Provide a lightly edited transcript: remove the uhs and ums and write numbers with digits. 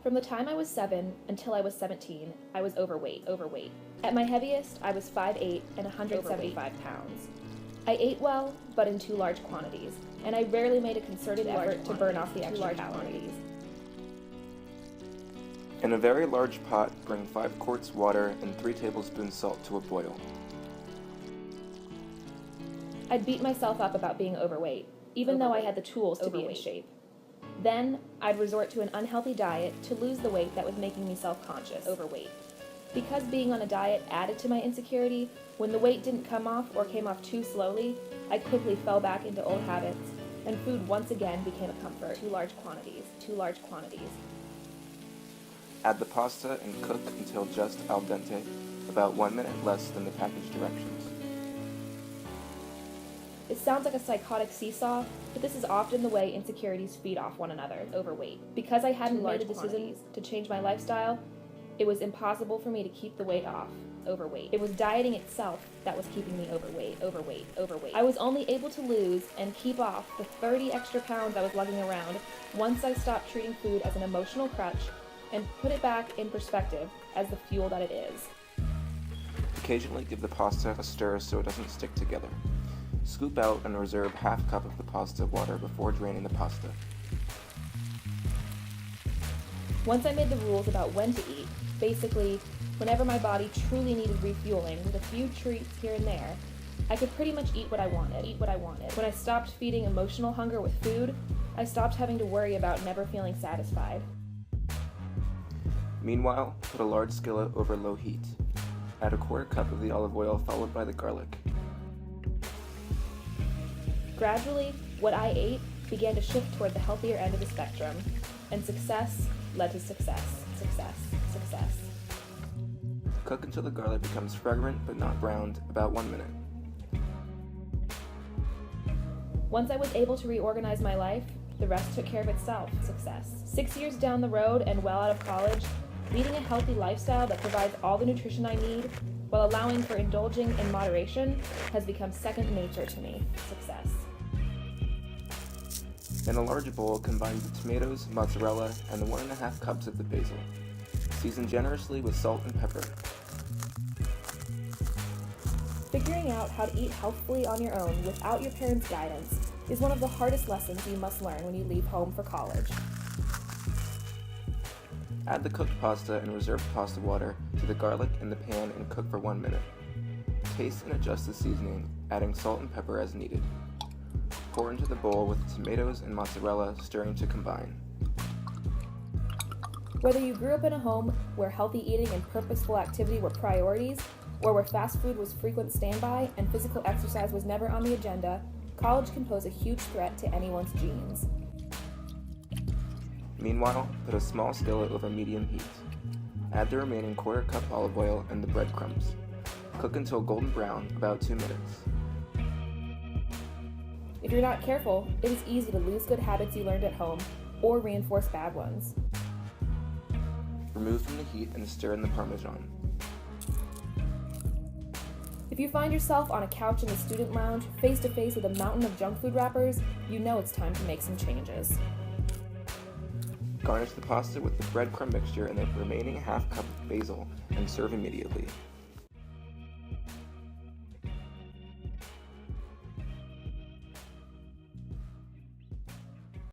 From the time I was 7 until I was 17, I was overweight. At my heaviest, I was 5'8" and 175 pounds. I ate well, but in too large quantities, and I rarely made a concerted effort to burn off the extra calories. In a very large pot, bring 5 quarts water and 3 tablespoons salt to a boil. I'd beat myself up about being overweight, even though I had the tools to be in shape. Then, I'd resort to an unhealthy diet to lose the weight that was making me self-conscious. Because being on a diet added to my insecurity, when the weight didn't come off or came off too slowly, I quickly fell back into old habits, and food once again became a comfort. Too large quantities. Add the pasta and cook until just al dente, about 1 minute less than the package directions. It sounds like a psychotic seesaw, but this is often the way insecurities feed off one another. Because I hadn't made a decision to change my lifestyle, it was impossible for me to keep the weight off. It was dieting itself that was keeping me overweight. I was only able to lose and keep off the 30 extra pounds I was lugging around once I stopped treating food as an emotional crutch and put it back in perspective as the fuel that it is. Occasionally give the pasta a stir so it doesn't stick together. Scoop out and reserve half cup of the pasta water before draining the pasta. Once I made the rules about when to eat, basically, whenever my body truly needed refueling with a few treats here and there, I could pretty much eat what I wanted. When I stopped feeding emotional hunger with food, I stopped having to worry about never feeling satisfied. Meanwhile, put a large skillet over low heat. Add a quarter cup of the olive oil followed by the garlic. Gradually, what I ate began to shift toward the healthier end of the spectrum, and success led to success. Cook until the garlic becomes fragrant but not browned, about 1 minute. Once I was able to reorganize my life, the rest took care of itself. 6 years down the road and well out of college, leading a healthy lifestyle that provides all the nutrition I need while allowing for indulging in moderation has become second nature to me. Success. In a large bowl, combine the tomatoes, mozzarella, and the 1½ cups of the basil. Season generously with salt and pepper. Figuring out how to eat healthfully on your own without your parents' guidance is one of the hardest lessons you must learn when you leave home for college. Add the cooked pasta and reserved pasta water to the garlic in the pan and cook for 1 minute. Taste and adjust the seasoning, adding salt and pepper as needed. Pour into the bowl with the tomatoes and mozzarella, stirring to combine. Whether you grew up in a home where healthy eating and purposeful activity were priorities, or where fast food was frequent standby and physical exercise was never on the agenda, college can pose a huge threat to anyone's genes. Meanwhile, put a small skillet over medium heat. Add the remaining quarter cup olive oil and the breadcrumbs. Cook until golden brown, about 2 minutes. If you're not careful, it is easy to lose good habits you learned at home or reinforce bad ones. Remove from the heat and stir in the Parmesan. If you find yourself on a couch in the student lounge, face to face with a mountain of junk food wrappers, you know it's time to make some changes. Garnish the pasta with the breadcrumb mixture and the remaining ½ cup of basil and serve immediately.